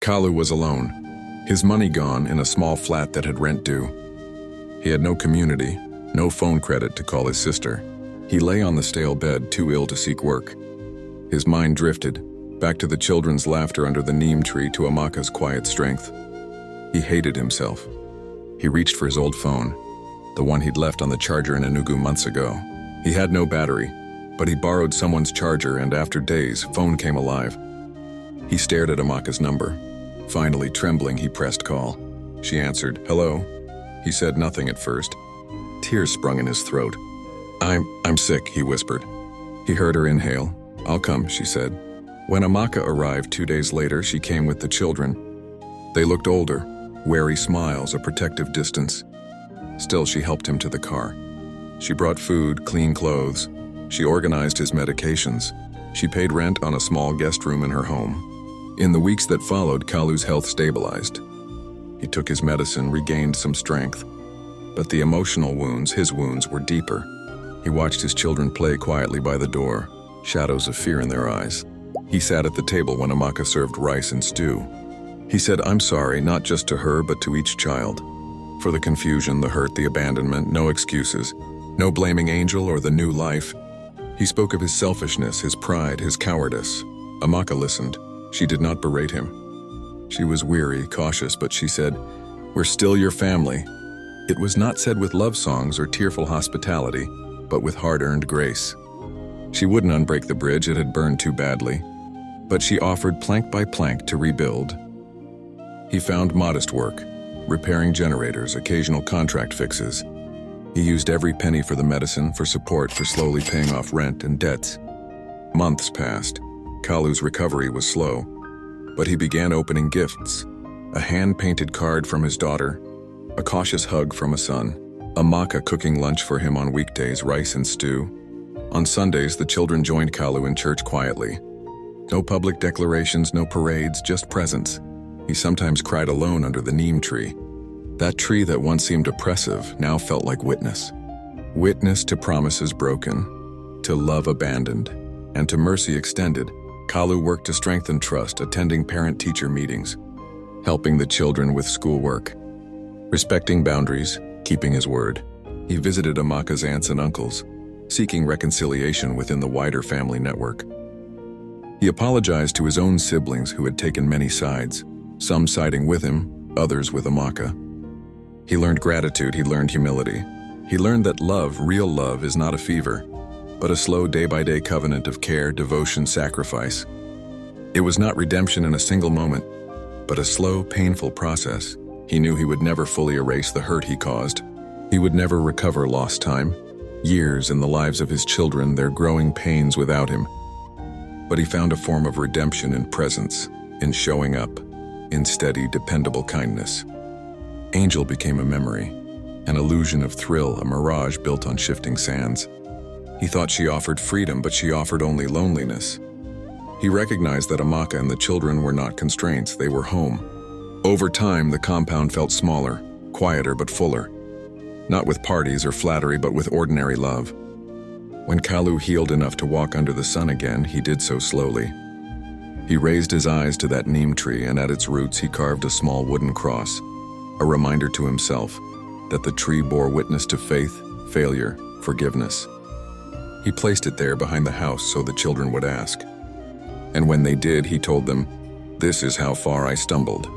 Kalu was alone, his money gone in a small flat that had rent due. He had no community, no phone credit to call his sister. He lay on the stale bed, too ill to seek work. His mind drifted, back to the children's laughter under the neem tree, to Amaka's quiet strength. He hated himself. He reached for his old phone, the one he'd left on the charger in Enugu months ago. He had no battery, but he borrowed someone's charger, and after days, phone came alive. He stared at Amaka's number. Finally, trembling, he pressed call. She answered, "Hello." He said nothing at first. Tears sprung in his throat. I'm sick," he whispered. He heard her inhale. "I'll come," she said. When Amaka arrived 2 days later, she came with the children. They looked older, wary smiles, a protective distance. Still, she helped him to the car. She brought food, clean clothes. She organized his medications. She paid rent on a small guest room in her home. In the weeks that followed, Kalu's health stabilized. He took his medicine, regained some strength. But the emotional wounds, his wounds, were deeper. He watched his children play quietly by the door, shadows of fear in their eyes. He sat at the table when Amaka served rice and stew. He said, "I'm sorry, not just to her, but to each child. For the confusion, the hurt, the abandonment, no excuses. No blaming Angel or the new life." He spoke of his selfishness, his pride, his cowardice. Amaka listened. She did not berate him. She was weary, cautious, but she said, "We're still your family." It was not said with love songs or tearful hospitality, but with hard-earned grace. She wouldn't unbreak the bridge, it had burned too badly. But she offered plank by plank to rebuild. He found modest work, repairing generators, occasional contract fixes. He used every penny for the medicine, for support, for slowly paying off rent and debts. Months passed. Kalu's recovery was slow, but he began opening gifts. A hand-painted card from his daughter, a cautious hug from a son, Amaka cooking lunch for him on weekdays, rice and stew. On Sundays, the children joined Kalu in church quietly. No public declarations, no parades, just presence. He sometimes cried alone under the neem tree. That tree that once seemed oppressive now felt like witness. Witness to promises broken, to love abandoned, and to mercy extended. Kalu worked to strengthen trust, attending parent-teacher meetings, helping the children with schoolwork, respecting boundaries, keeping his word. He visited Amaka's aunts and uncles, seeking reconciliation within the wider family network. He apologized to his own siblings who had taken many sides, some siding with him, others with Amaka. He learned gratitude, he learned humility. He learned that love, real love, is not a fever, but a slow day-by-day covenant of care, devotion, sacrifice. It was not redemption in a single moment, but a slow, painful process. He knew he would never fully erase the hurt he caused. He would never recover lost time, years in the lives of his children, their growing pains without him. But he found a form of redemption in presence, in showing up, in steady, dependable kindness. Angel became a memory, an illusion of thrill, a mirage built on shifting sands. He thought she offered freedom, but she offered only loneliness. He recognized that Amaka and the children were not constraints, they were home. Over time, the compound felt smaller, quieter but fuller. Not with parties or flattery, but with ordinary love. When Kalu healed enough to walk under the sun again, he did so slowly. He raised his eyes to that neem tree, and at its roots he carved a small wooden cross, a reminder to himself that the tree bore witness to faith, failure, forgiveness. He placed it there behind the house so the children would ask. And when they did, he told them, "This is how far I stumbled,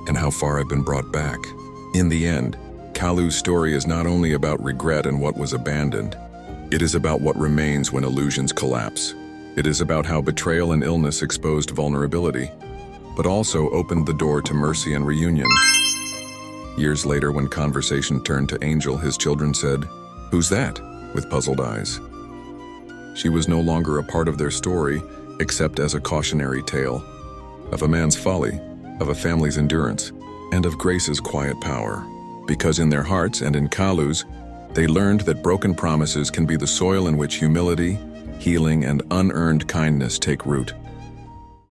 and how far I've been brought back." In the end, Kalu's story is not only about regret and what was abandoned. It is about what remains when illusions collapse. It is about how betrayal and illness exposed vulnerability, but also opened the door to mercy and reunion. Years later, when conversation turned to Angel, his children said, "Who's that?" with puzzled eyes. She was no longer a part of their story, except as a cautionary tale of a man's folly, of a family's endurance, and of Grace's quiet power. Because in their hearts and in Kalu's, they learned that broken promises can be the soil in which humility, healing, and unearned kindness take root.